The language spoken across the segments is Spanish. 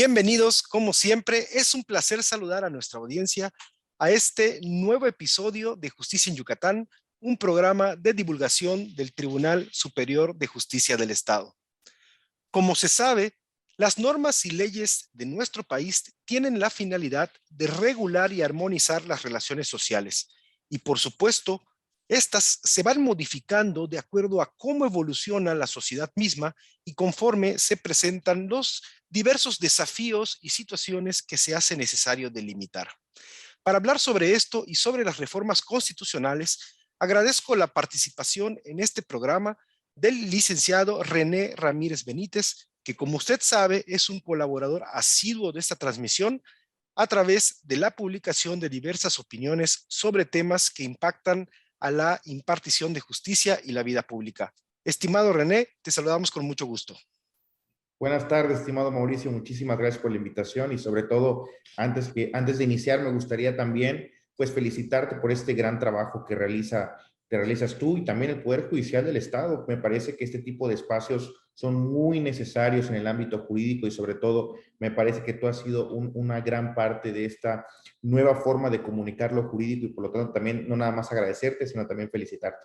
Bienvenidos, como siempre, es un placer saludar a nuestra audiencia a este nuevo episodio de Justicia en Yucatán, un programa de divulgación del Tribunal Superior de Justicia del Estado. Como se sabe, las normas y leyes de nuestro país tienen la finalidad de regular y armonizar las relaciones sociales y, por supuesto, estas se van modificando de acuerdo a cómo evoluciona la sociedad misma y conforme se presentan los diversos desafíos y situaciones que se hace necesario delimitar. Para hablar sobre esto y sobre las reformas constitucionales, agradezco la participación en este programa del licenciado René Ramírez Benítez, que como usted sabe es un colaborador asiduo de esta transmisión a través de la publicación de diversas opiniones sobre temas que impactan a la impartición de justicia y la vida pública. Estimado René, te saludamos con mucho gusto. Buenas tardes, estimado Mauricio. Muchísimas gracias por la invitación y sobre todo, antes de iniciar, me gustaría también pues felicitarte por este gran trabajo que realizas tú y también el Poder Judicial del Estado. Me parece que este tipo de espacios son muy necesarios en el ámbito jurídico y sobre todo me parece que tú has sido una gran parte de esta nueva forma de comunicar lo jurídico y por lo tanto también no nada más agradecerte, sino también felicitarte.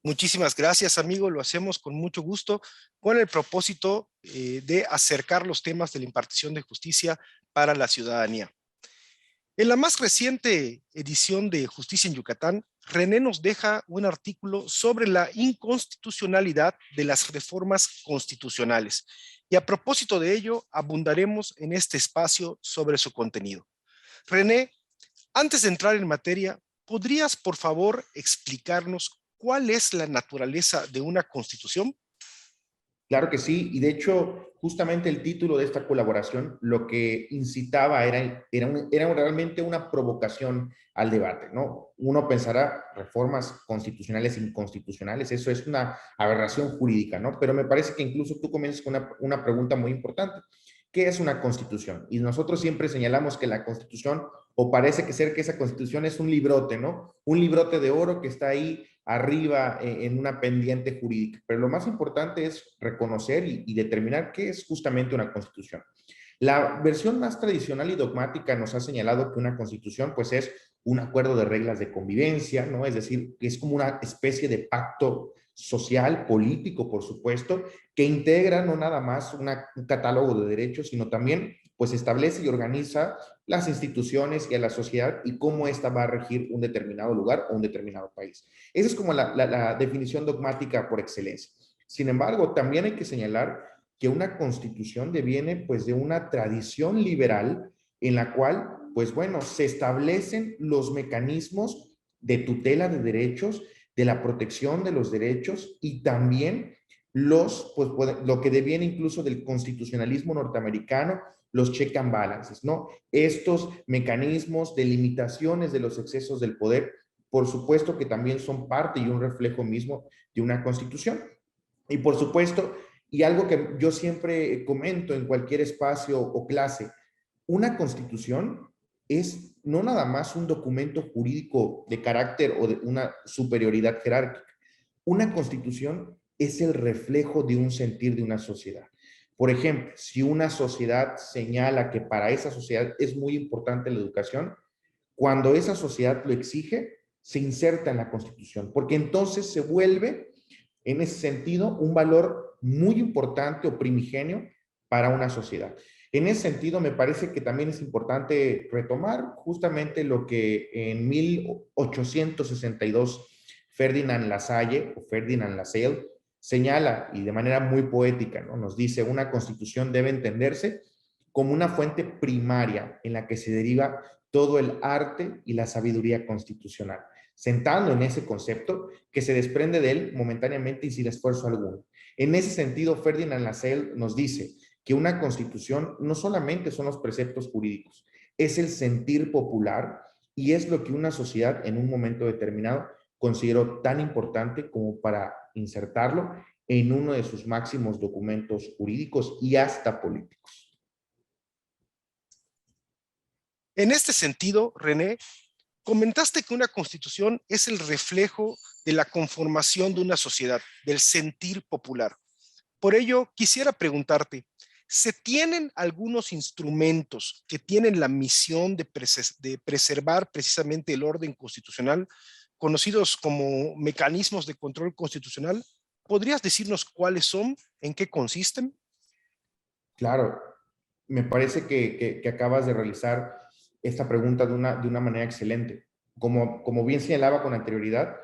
Muchísimas gracias, amigo. Lo hacemos con mucho gusto, con el propósito de acercar los temas de la impartición de justicia para la ciudadanía. En la más reciente edición de Justicia en Yucatán, René nos deja un artículo sobre la inconstitucionalidad de las reformas constitucionales. Y a propósito de ello, abundaremos en este espacio sobre su contenido. René, antes de entrar en materia, ¿podrías, por favor, explicarnos cuál es la naturaleza de una constitución? Claro que sí, y de hecho, justamente el título de esta colaboración lo que incitaba era realmente una provocación al debate, ¿no? Uno pensará reformas constitucionales inconstitucionales, eso es una aberración jurídica, ¿no? Pero me parece que incluso tú comienzas con una pregunta muy importante. ¿Qué es una constitución? Y nosotros siempre señalamos que la constitución, o parece que ser que esa constitución es un librote, ¿no? Un librote de oro que está ahí arriba en una pendiente jurídica. Pero lo más importante es reconocer y determinar qué es justamente una constitución. La versión más tradicional y dogmática nos ha señalado que una constitución pues es un acuerdo de reglas de convivencia, ¿no? Es decir, que es como una especie de pacto social, político, por supuesto, que integra no nada más un catálogo de derechos, sino también pues establece y organiza las instituciones y a la sociedad y cómo ésta va a regir un determinado lugar o un determinado país. Esa es como la definición dogmática por excelencia. Sin embargo, también hay que señalar que una constitución deviene pues de una tradición liberal en la cual pues bueno, se establecen los mecanismos de tutela de derechos, de la protección de los derechos y también lo que deviene incluso del constitucionalismo norteamericano, los check and balances, ¿no? Estos mecanismos de limitaciones de los excesos del poder, por supuesto que también son parte y un reflejo mismo de una constitución. Y por supuesto, y algo que yo siempre comento en cualquier espacio o clase, una constitución es no nada más un documento jurídico de carácter o de una superioridad jerárquica. Una constitución es el reflejo de un sentir de una sociedad. Por ejemplo, si una sociedad señala que para esa sociedad es muy importante la educación, cuando esa sociedad lo exige, se inserta en la constitución, porque entonces se vuelve, en ese sentido, un valor muy importante o primigenio para una sociedad. En ese sentido, me parece que también es importante retomar justamente lo que en 1862 Ferdinand Lasalle o Ferdinand Lassalle señala, y de manera muy poética, ¿no? Nos dice, una constitución debe entenderse como una fuente primaria en la que se deriva todo el arte y la sabiduría constitucional, sentando en ese concepto que se desprende de él momentáneamente y sin esfuerzo alguno. En ese sentido, Ferdinand Lassalle nos dice que una constitución no solamente son los preceptos jurídicos, es el sentir popular y es lo que una sociedad en un momento determinado consideró tan importante como para insertarlo en uno de sus máximos documentos jurídicos y hasta políticos. En este sentido, René, comentaste que una constitución es el reflejo de la conformación de una sociedad, del sentir popular. Por ello, quisiera preguntarte, Se tienen algunos instrumentos que tienen la misión de preservar precisamente el orden constitucional, conocidos como mecanismos de control constitucional. ¿Podrías decirnos cuáles son, en qué consisten? Claro, me parece que acabas de realizar esta pregunta de una manera excelente. Como bien señalaba con anterioridad,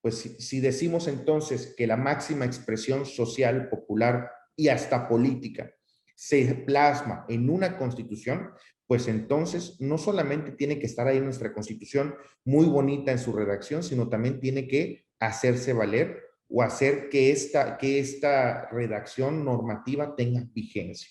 pues si decimos entonces que la máxima expresión social, popular y hasta política se plasma en una constitución, pues entonces no solamente tiene que estar ahí nuestra constitución muy bonita en su redacción, sino también tiene que hacerse valer o hacer que esta redacción normativa tenga vigencia.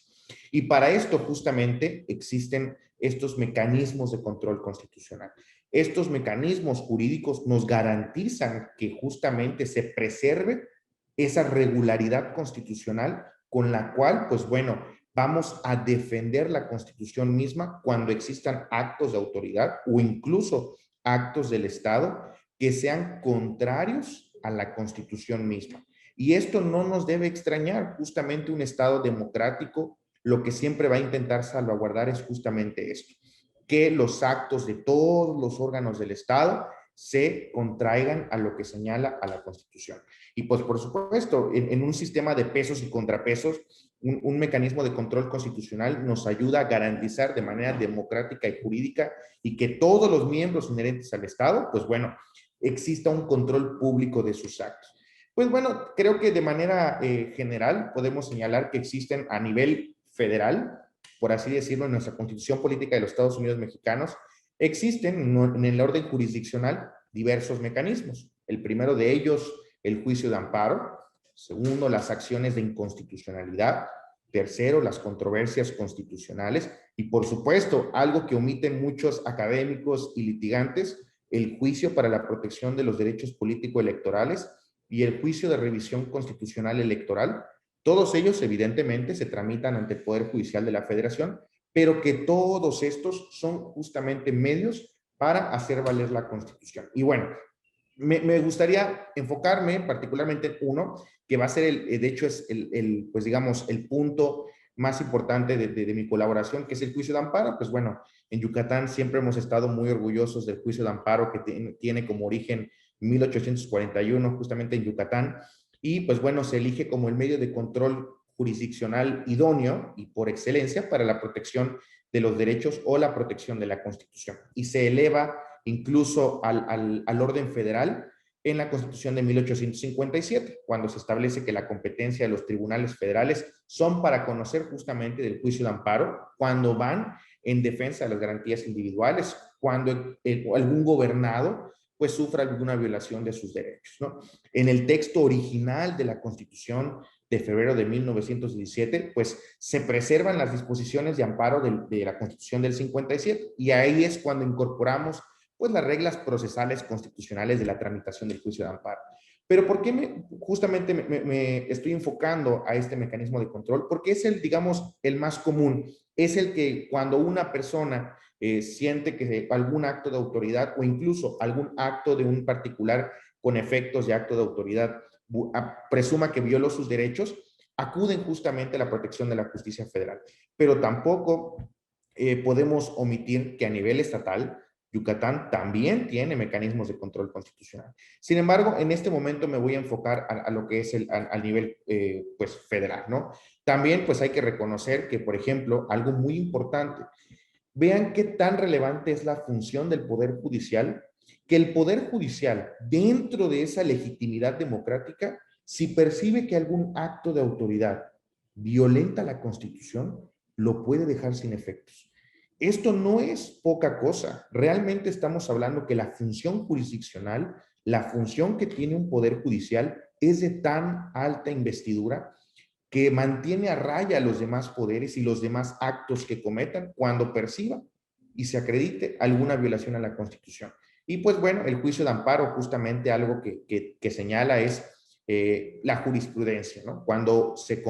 Y para esto justamente existen estos mecanismos de control constitucional. Estos mecanismos jurídicos nos garantizan que justamente se preserve esa regularidad constitucional con la cual, pues bueno, vamos a defender la Constitución misma cuando existan actos de autoridad o incluso actos del Estado que sean contrarios a la Constitución misma. Y esto no nos debe extrañar. Justamente un Estado democrático lo que siempre va a intentar salvaguardar es justamente esto, que los actos de todos los órganos del Estado se contraigan a lo que señala a la Constitución. Y pues por supuesto, en un sistema de pesos y contrapesos, un mecanismo de control constitucional nos ayuda a garantizar de manera democrática y jurídica y que todos los miembros inherentes al Estado, pues bueno, exista un control público de sus actos. Pues bueno, creo que de manera general podemos señalar que existen a nivel federal, por así decirlo, en nuestra Constitución Política de los Estados Unidos Mexicanos, existen en el orden jurisdiccional diversos mecanismos. El primero de ellos, el juicio de amparo. Segundo, las acciones de inconstitucionalidad. Tercero, las controversias constitucionales. Y por supuesto, algo que omiten muchos académicos y litigantes, el juicio para la protección de los derechos político-electorales y el juicio de revisión constitucional electoral. Todos ellos, evidentemente, se tramitan ante el Poder Judicial de la Federación, pero que todos estos son justamente medios para hacer valer la Constitución. Y bueno, me gustaría enfocarme particularmente en uno, que va a ser, de hecho, es pues digamos, el punto más importante de mi colaboración, que es el juicio de amparo. Pues bueno, en Yucatán siempre hemos estado muy orgullosos del juicio de amparo que tiene como origen 1841, justamente en Yucatán, y pues bueno, se elige como el medio de control jurisdiccional idóneo y por excelencia para la protección de los derechos o la protección de la Constitución. Y se eleva incluso al orden federal en la Constitución de 1857, cuando se establece que la competencia de los tribunales federales son para conocer justamente del juicio de amparo, cuando van en defensa de las garantías individuales, cuando algún gobernado pues sufra alguna violación de sus derechos, ¿no? En el texto original de la Constitución de febrero de 1917, pues se preservan las disposiciones de amparo de la Constitución del 57, y ahí es cuando incorporamos pues las reglas procesales constitucionales de la tramitación del juicio de amparo. Pero ¿por qué justamente me estoy enfocando a este mecanismo de control? Porque es el, digamos, el más común. Es el que cuando una persona siente que algún acto de autoridad o incluso algún acto de un particular con efectos de acto de autoridad presuma que violó sus derechos, acuden justamente a la protección de la justicia federal. Pero tampoco podemos omitir que a nivel estatal, Yucatán también tiene mecanismos de control constitucional. Sin embargo, en este momento me voy a enfocar a lo que es al nivel pues federal, ¿no? También pues hay que reconocer que, por ejemplo, algo muy importante, vean qué tan relevante es la función del Poder Judicial, que el Poder Judicial, dentro de esa legitimidad democrática, si percibe que algún acto de autoridad violenta la Constitución, lo puede dejar sin efectos. Esto no es poca cosa. Realmente estamos hablando que la función jurisdiccional, la función que tiene un Poder Judicial, es de tan alta investidura que mantiene a raya a los demás poderes y los demás actos que cometan cuando perciba y se acredite alguna violación a la Constitución. Y pues bueno, el juicio de amparo justamente algo que señala es la jurisprudencia, ¿no? Cuando se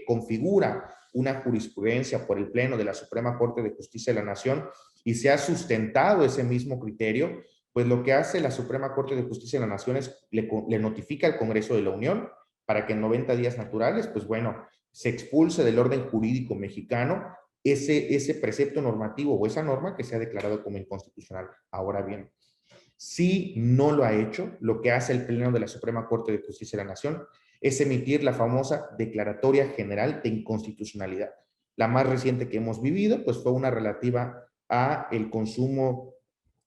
configura una jurisprudencia por el Pleno de la Suprema Corte de Justicia de la Nación y se ha sustentado ese mismo criterio, pues lo que hace la Suprema Corte de Justicia de la Nación es le notifica al Congreso de la Unión para que en 90 días naturales, pues bueno, se expulse del orden jurídico mexicano ese precepto normativo o esa norma que se ha declarado como inconstitucional. Ahora bien, si no lo ha hecho, lo que hace el Pleno de la Suprema Corte de Justicia de la Nación es emitir la famosa Declaratoria General de Inconstitucionalidad. La más reciente que hemos vivido, pues fue una relativa a el consumo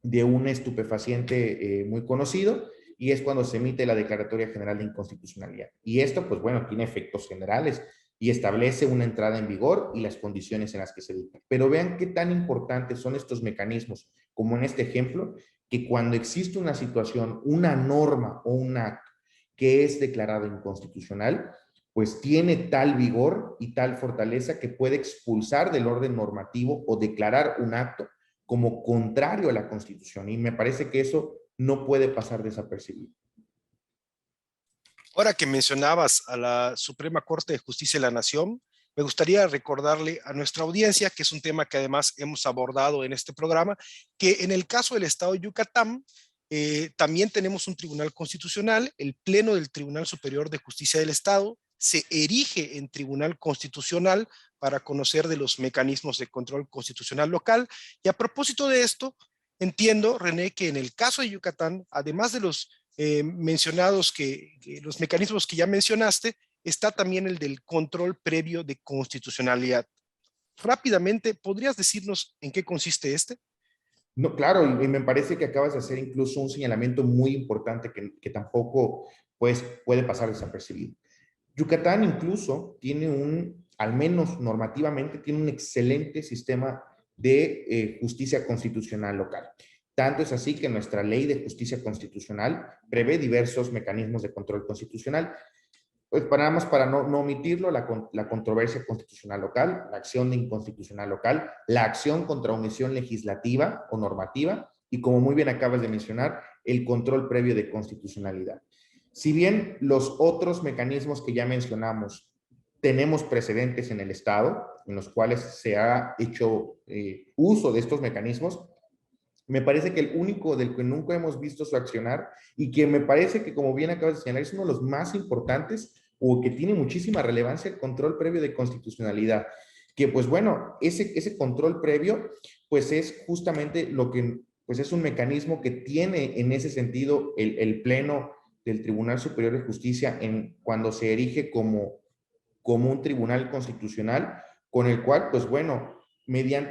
de un estupefaciente muy conocido, y es cuando se emite la Declaratoria General de Inconstitucionalidad. Y esto, pues bueno, tiene efectos generales y establece una entrada en vigor y las condiciones en las que se dicta. Pero vean qué tan importantes son estos mecanismos, como en este ejemplo, que cuando existe una situación, una norma o un acto que es declarado inconstitucional, pues tiene tal vigor y tal fortaleza que puede expulsar del orden normativo o declarar un acto como contrario a la Constitución. Y me parece que eso no puede pasar desapercibido. Ahora que mencionabas a la Suprema Corte de Justicia de la Nación, me gustaría recordarle a nuestra audiencia, que es un tema que además hemos abordado en este programa, que en el caso del Estado de Yucatán, también tenemos un tribunal constitucional. El Pleno del Tribunal Superior de Justicia del Estado se erige en tribunal constitucional para conocer de los mecanismos de control constitucional local. Y a propósito de esto, entiendo, René, que en el caso de Yucatán, además de los mencionados, que los mecanismos que ya mencionaste, está también el del control previo de constitucionalidad. Rápidamente, ¿podrías decirnos en qué consiste este? No, claro, y me parece que acabas de hacer incluso un señalamiento muy importante que tampoco pues, puede pasar desapercibido. Yucatán incluso tiene al menos normativamente, tiene un excelente sistema de justicia constitucional local. Tanto es así que nuestra ley de justicia constitucional prevé diversos mecanismos de control constitucional. Pues para no omitirlo, la controversia constitucional local, la acción de inconstitucional local, la acción contra omisión legislativa o normativa, y como muy bien acabas de mencionar, el control previo de constitucionalidad. Si bien los otros mecanismos que ya mencionamos, tenemos precedentes en el Estado, en los cuales se ha hecho uso de estos mecanismos, me parece que el único del que nunca hemos visto su accionar, y que me parece que, como bien acabas de señalar, es uno de los más importantes o que tiene muchísima relevancia, el control previo de constitucionalidad. Que pues bueno, ese control previo pues es justamente lo que pues es un mecanismo que tiene en ese sentido el Pleno del Tribunal Superior de Justicia cuando se erige como un tribunal constitucional, con el cual pues bueno,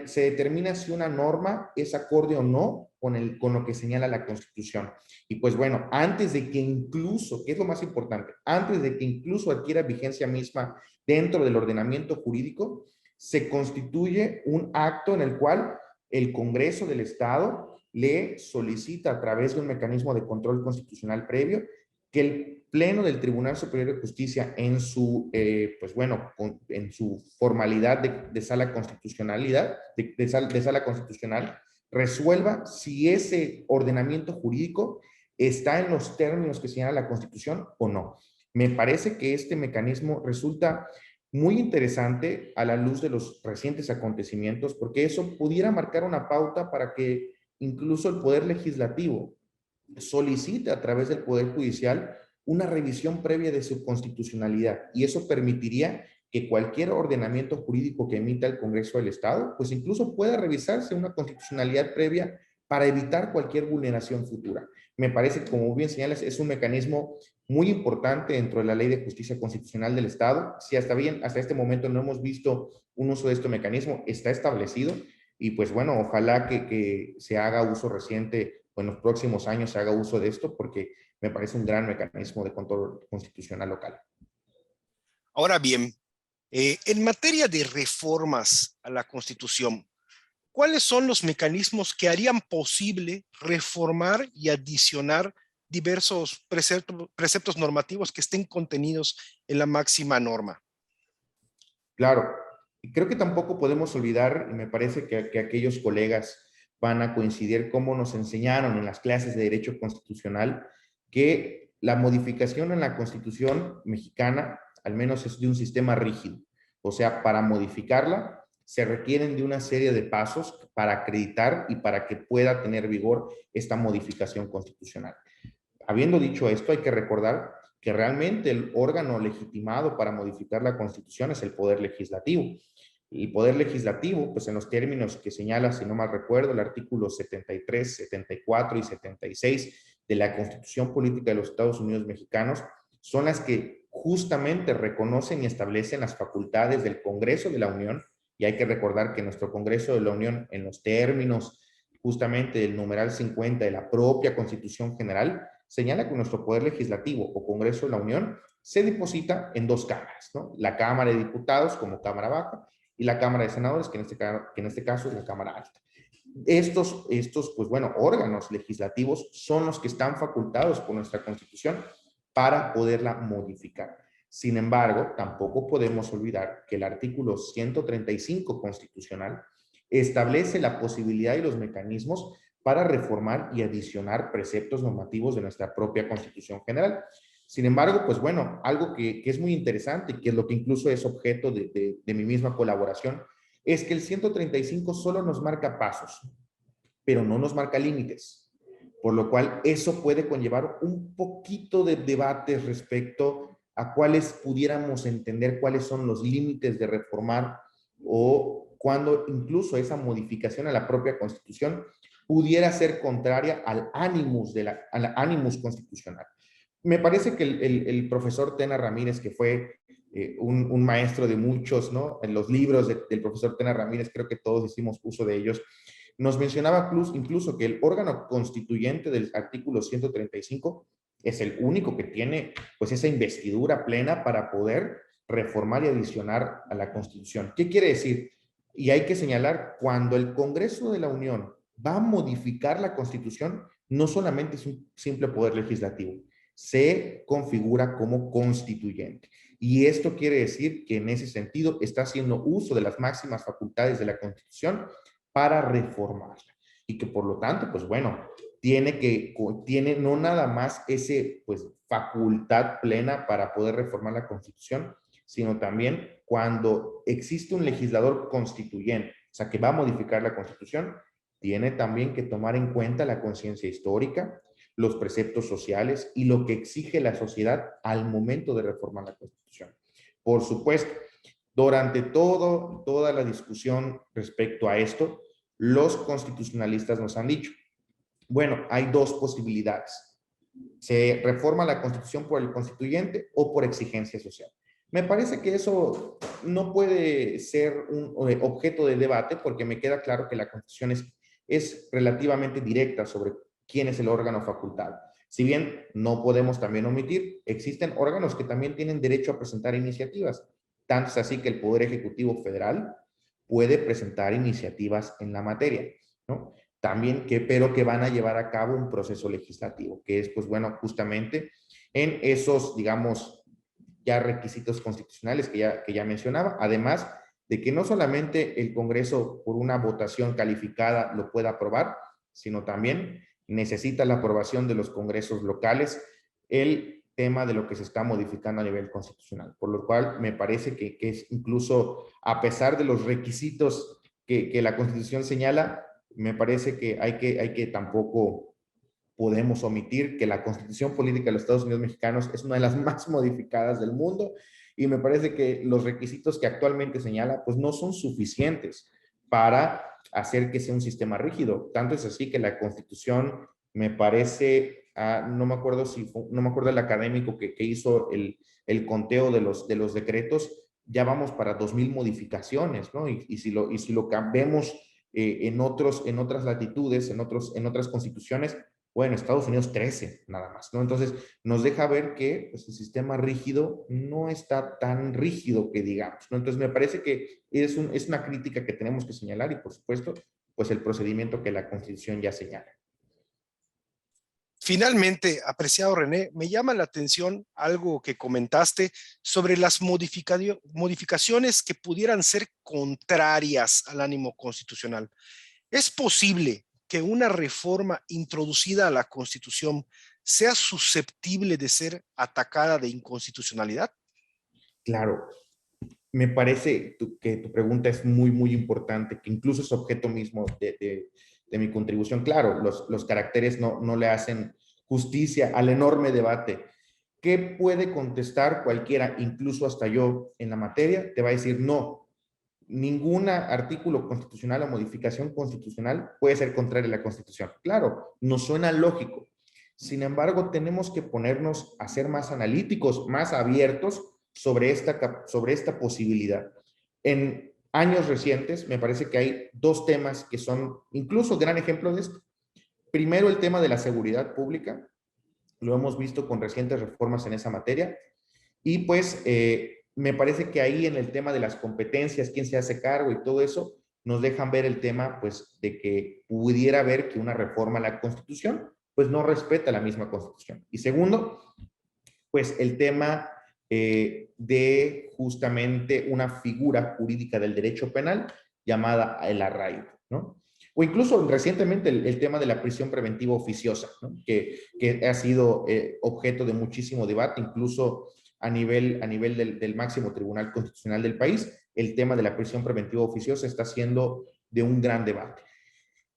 se determina si una norma es acorde o no con lo que señala la Constitución. Y pues bueno, antes de que incluso, que es lo más importante, antes de que incluso adquiera vigencia misma dentro del ordenamiento jurídico, se constituye un acto en el cual el Congreso del Estado le solicita, a través de un mecanismo de control constitucional previo, que el Pleno del Tribunal Superior de Justicia pues bueno, en su formalidad de sala constitucionalidad, de sala constitucional, resuelva si ese ordenamiento jurídico está en los términos que señala la Constitución o no. Me parece que este mecanismo resulta muy interesante a la luz de los recientes acontecimientos, porque eso pudiera marcar una pauta para que incluso el Poder Legislativo solicite a través del Poder Judicial una revisión previa de su constitucionalidad, y eso permitiría que cualquier ordenamiento jurídico que emita el Congreso del Estado, pues incluso pueda revisarse una constitucionalidad previa para evitar cualquier vulneración futura. Me parece que, como bien señalas, es un mecanismo muy importante dentro de la Ley de Justicia Constitucional del Estado. Si hasta este momento no hemos visto un uso de este mecanismo, está establecido, y pues bueno, ojalá que se haga uso reciente, o en los próximos años se haga uso de esto, porque me parece un gran mecanismo de control constitucional local. Ahora bien, en materia de reformas a la Constitución, ¿cuáles son los mecanismos que harían posible reformar y adicionar diversos preceptos normativos que estén contenidos en la máxima norma? Claro, y creo que tampoco podemos olvidar, y me parece que aquellos colegas van a coincidir cómo nos enseñaron en las clases de Derecho Constitucional, que la modificación en la Constitución mexicana, al menos es de un sistema rígido. O sea, para modificarla se requieren de una serie de pasos para acreditar y para que pueda tener vigor esta modificación constitucional. Habiendo dicho esto, hay que recordar que realmente el órgano legitimado para modificar la Constitución es el Poder Legislativo. El Poder Legislativo, pues en los términos que señala, si no mal recuerdo, el artículo 73, 74 y 76 de la Constitución Política de los Estados Unidos Mexicanos, son las que justamente reconocen y establecen las facultades del Congreso de la Unión. Y hay que recordar que nuestro Congreso de la Unión, en los términos justamente del numeral 50 de la propia Constitución General, señala que nuestro Poder Legislativo o Congreso de la Unión se deposita en dos cámaras, ¿no? La Cámara de Diputados como Cámara Baja y la Cámara de Senadores, que en este caso es la Cámara Alta. Estos, pues bueno, órganos legislativos son los que están facultados por nuestra Constitución para poderla modificar. Sin embargo, tampoco podemos olvidar que el artículo 135 constitucional establece la posibilidad y los mecanismos para reformar y adicionar preceptos normativos de nuestra propia Constitución General. Sin embargo, pues bueno, algo que es muy interesante y que es lo que incluso es objeto de mi misma colaboración, es que el 135 solo nos marca pasos, pero no nos marca límites, por lo cual eso puede conllevar un poquito de debate respecto a cuáles pudiéramos entender cuáles son los límites de reformar o cuando incluso esa modificación a la propia Constitución pudiera ser contraria al ánimus, al ánimus constitucional. Me parece que el profesor Tena Ramírez, que fue un maestro de muchos, ¿no? En los libros del profesor Tena Ramírez, creo que todos hicimos uso de ellos, nos mencionaba incluso que el órgano constituyente del artículo 135 es el único que tiene pues esa investidura plena para poder reformar y adicionar a la Constitución. ¿Qué quiere decir? Y hay que señalar, cuando el Congreso de la Unión va a modificar la Constitución, no solamente es un simple poder legislativo, se configura como constituyente. Y esto quiere decir que en ese sentido está haciendo uso de las máximas facultades de la Constitución para reformarla. Y que por lo tanto, pues bueno, tiene no nada más ese, pues, facultad plena para poder reformar la Constitución, sino también cuando existe un legislador constituyente, o sea, que va a modificar la Constitución, tiene también que tomar en cuenta la conciencia histórica, los preceptos sociales y lo que exige la sociedad al momento de reformar la Constitución. Por supuesto, durante toda la discusión respecto a esto, los constitucionalistas nos han dicho, bueno, hay dos posibilidades. Se reforma la Constitución por el constituyente o por exigencia social. Me parece que eso no puede ser un objeto de debate porque me queda claro que la Constitución es relativamente directa sobre quién es el órgano facultado. Si bien no podemos también omitir, existen órganos que también tienen derecho a presentar iniciativas. Tanto es así que el Poder Ejecutivo Federal puede presentar iniciativas en la materia, ¿no? También pero que van a llevar a cabo un proceso legislativo, que es, pues bueno, justamente en esos, digamos, ya requisitos constitucionales que ya mencionaba, además de que no solamente el Congreso por una votación calificada lo pueda aprobar, sino también necesita la aprobación de los congresos locales, el tema de lo que se está modificando a nivel constitucional, por lo cual me parece que es incluso, a pesar de los requisitos que la Constitución señala, me parece que hay que tampoco podemos omitir que la Constitución Política de los Estados Unidos Mexicanos es una de las más modificadas del mundo y me parece que los requisitos que actualmente señala pues no son suficientes para hacer que sea un sistema rígido. Tanto es así que la Constitución me parece, no me acuerdo no me acuerdo el académico que hizo el conteo de los decretos, ya vamos para 2000 modificaciones, ¿no? Y si lo vemos en otras latitudes, en otras constituciones, bueno, Estados Unidos 13 nada más, ¿no? Entonces, nos deja ver que pues, el sistema rígido no está tan rígido que digamos, ¿no? Entonces, me parece que es una crítica que tenemos que señalar y, por supuesto, pues el procedimiento que la Constitución ya señala. Finalmente, apreciado René, me llama la atención algo que comentaste sobre las modificaciones que pudieran ser contrarias al ánimo constitucional. ¿Es posible que una reforma introducida a la Constitución sea susceptible de ser atacada de inconstitucionalidad? Claro, me parece que tu pregunta es muy, muy importante, que incluso es objeto mismo de mi contribución. Claro, los caracteres no le hacen justicia al enorme debate. ¿Qué puede contestar cualquiera, incluso hasta yo en la materia? Te va a decir no. Ningún artículo constitucional o modificación constitucional puede ser contraria a la Constitución. Claro, nos suena lógico. Sin embargo, tenemos que ponernos a ser más analíticos, más abiertos sobre esta posibilidad. En años recientes, me parece que hay dos temas que son incluso gran ejemplo de esto. Primero, el tema de la seguridad pública. Lo hemos visto con recientes reformas en esa materia. Y pues me parece que ahí en el tema de las competencias, quién se hace cargo y todo eso, nos dejan ver el tema pues de que pudiera haber que una reforma a la Constitución pues no respeta la misma Constitución. Y segundo, pues el tema de justamente una figura jurídica del derecho penal llamada el arraigo, ¿no? O incluso recientemente el tema de la prisión preventiva oficiosa, ¿no? que ha sido objeto de muchísimo debate, incluso a nivel del máximo tribunal constitucional del país, el tema de la prisión preventiva oficiosa está siendo de un gran debate.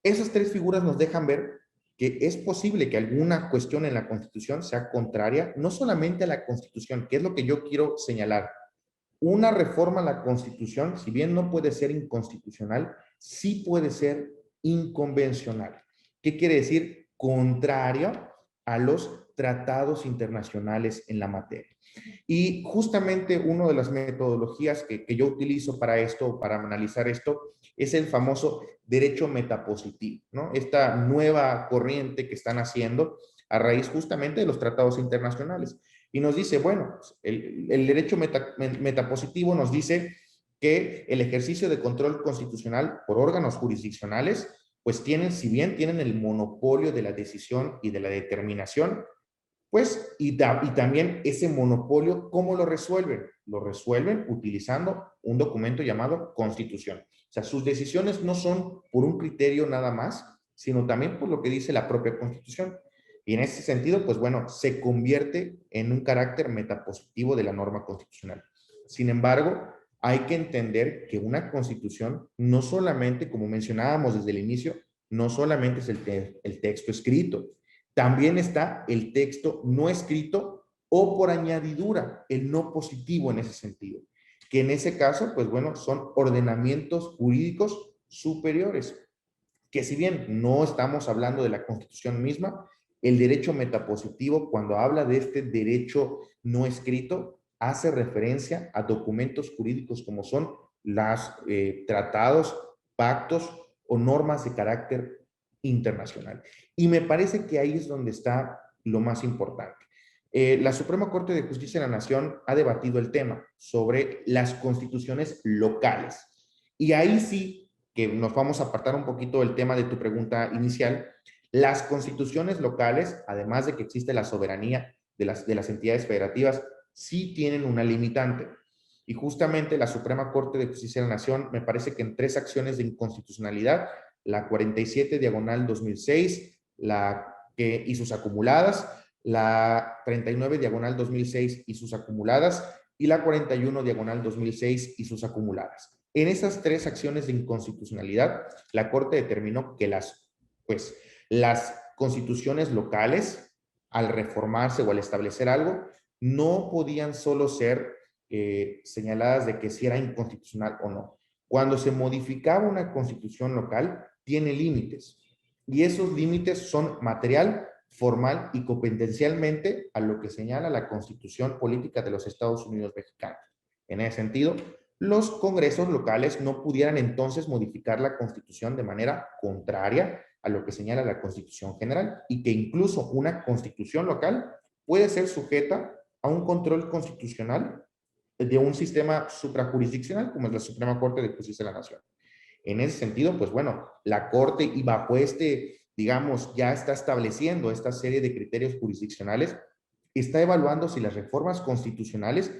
Esas tres figuras nos dejan ver que es posible que alguna cuestión en la Constitución sea contraria, no solamente a la Constitución, que es lo que yo quiero señalar. Una reforma a la Constitución, si bien no puede ser inconstitucional, sí puede ser inconvencional. ¿Qué quiere decir? Contrario a los tratados internacionales en la materia. Y justamente una de las metodologías que yo utilizo para esto, para analizar esto, es el famoso derecho metapositivo, ¿no? Esta nueva corriente que están haciendo a raíz justamente de los tratados internacionales. Y nos dice, bueno, el derecho metapositivo nos dice que el ejercicio de control constitucional por órganos jurisdiccionales, pues tienen, si bien tienen el monopolio de la decisión y de la determinación, pues, y también ese monopolio, ¿cómo lo resuelven? Lo resuelven utilizando un documento llamado Constitución. O sea, sus decisiones no son por un criterio nada más, sino también por lo que dice la propia Constitución. Y en ese sentido, pues bueno, se convierte en un carácter metapositivo de la norma constitucional. Sin embargo, hay que entender que una Constitución no solamente, como mencionábamos desde el inicio, no solamente es el texto escrito, también está el texto no escrito o por añadidura, el no positivo en ese sentido, que en ese caso, pues bueno, son ordenamientos jurídicos superiores, que si bien no estamos hablando de la Constitución misma, el derecho metapositivo, cuando habla de este derecho no escrito, hace referencia a documentos jurídicos como son los tratados, pactos o normas de carácter internacional. Y me parece que ahí es donde está lo más importante. La Suprema Corte de Justicia de la Nación ha debatido el tema sobre las constituciones locales. Y ahí sí que nos vamos a apartar un poquito del tema de tu pregunta inicial. Las constituciones locales, además de que existe la soberanía de las entidades federativas, sí tienen una limitante. Y justamente la Suprema Corte de Justicia de la Nación, me parece que en tres acciones de inconstitucionalidad, la 47 diagonal 2006, y sus acumuladas, la 39 diagonal 2006 y sus acumuladas, y la 41 diagonal 2006 y sus acumuladas. En esas tres acciones de inconstitucionalidad, la Corte determinó que las constituciones locales, al reformarse o al establecer algo, no podían solo ser señaladas de que si era inconstitucional o no. Cuando se modificaba una constitución local, tiene límites. Y esos límites son material, formal y competencialmente a lo que señala la Constitución Política de los Estados Unidos Mexicanos. En ese sentido, los congresos locales no pudieran entonces modificar la Constitución de manera contraria a lo que señala la Constitución General y que incluso una Constitución local puede ser sujeta a un control constitucional de un sistema suprajurisdiccional como es la Suprema Corte de Justicia de la Nación. En ese sentido, pues bueno, la Corte y bajo digamos, ya está estableciendo esta serie de criterios jurisdiccionales, está evaluando si las reformas constitucionales,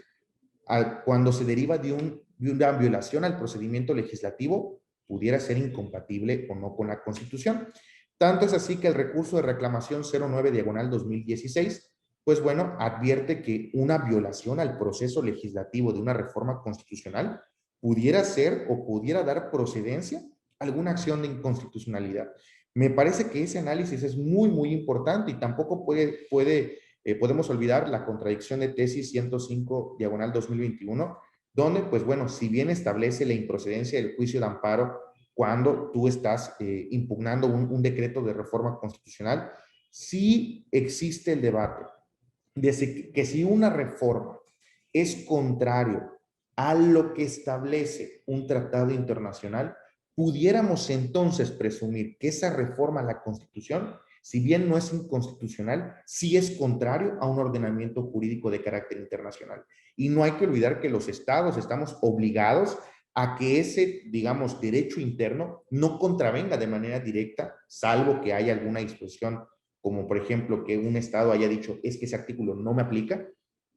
cuando se deriva de una violación al procedimiento legislativo, pudiera ser incompatible o no con la Constitución. Tanto es así que el recurso de reclamación 09 diagonal 2016, pues bueno, advierte que una violación al proceso legislativo de una reforma constitucional pudiera ser o pudiera dar procedencia a alguna acción de inconstitucionalidad. Me parece que ese análisis es muy, muy importante y tampoco puede podemos olvidar la contradicción de tesis 105/2021, donde, pues bueno, si bien establece la improcedencia del juicio de amparo cuando tú estás impugnando un decreto de reforma constitucional, sí existe el debate de que si una reforma es contrario a lo que establece un tratado internacional, pudiéramos entonces presumir que esa reforma a la Constitución, si bien no es inconstitucional, sí es contrario a un ordenamiento jurídico de carácter internacional. Y no hay que olvidar que los estados estamos obligados a que ese, digamos, derecho interno no contravenga de manera directa, salvo que haya alguna disposición, como por ejemplo que un estado haya dicho, es que ese artículo no me aplica,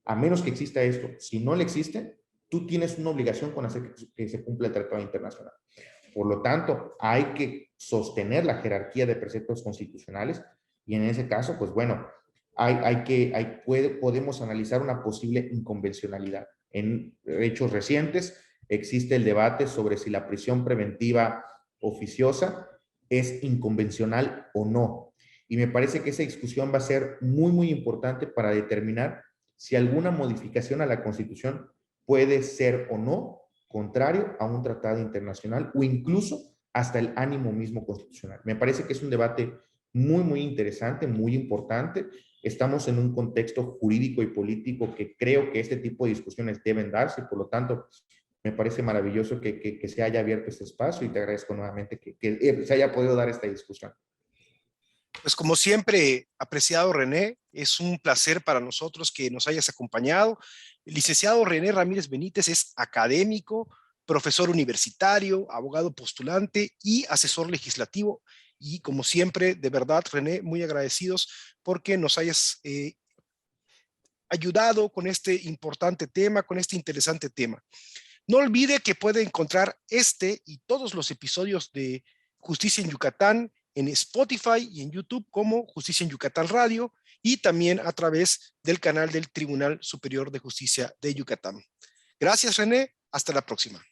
a menos que exista esto. Si no le existe, tú tienes una obligación con hacer que se cumpla el tratado internacional. Por lo tanto, hay que sostener la jerarquía de preceptos constitucionales y en ese caso, pues bueno, podemos analizar una posible inconvencionalidad. En hechos recientes existe el debate sobre si la prisión preventiva oficiosa es inconvencional o no. Y me parece que esa discusión va a ser muy, muy importante para determinar si alguna modificación a la Constitución puede ser o no contrario a un tratado internacional o incluso hasta el ánimo mismo constitucional. Me parece que es un debate muy, muy interesante, muy importante. Estamos en un contexto jurídico y político que creo que este tipo de discusiones deben darse y por lo tanto me parece maravilloso que se haya abierto este espacio y te agradezco nuevamente que se haya podido dar esta discusión. Pues como siempre, apreciado René, es un placer para nosotros que nos hayas acompañado. El licenciado René Ramírez Benítez es académico, profesor universitario, abogado postulante y asesor legislativo. Y como siempre, de verdad, René, muy agradecidos porque nos hayas ayudado con este importante tema, con este interesante tema. No olvide que puede encontrar este y todos los episodios de Justicia en Yucatán en Spotify y en YouTube como Justicia en Yucatán Radio y también a través del canal del Tribunal Superior de Justicia de Yucatán. Gracias, René. Hasta la próxima.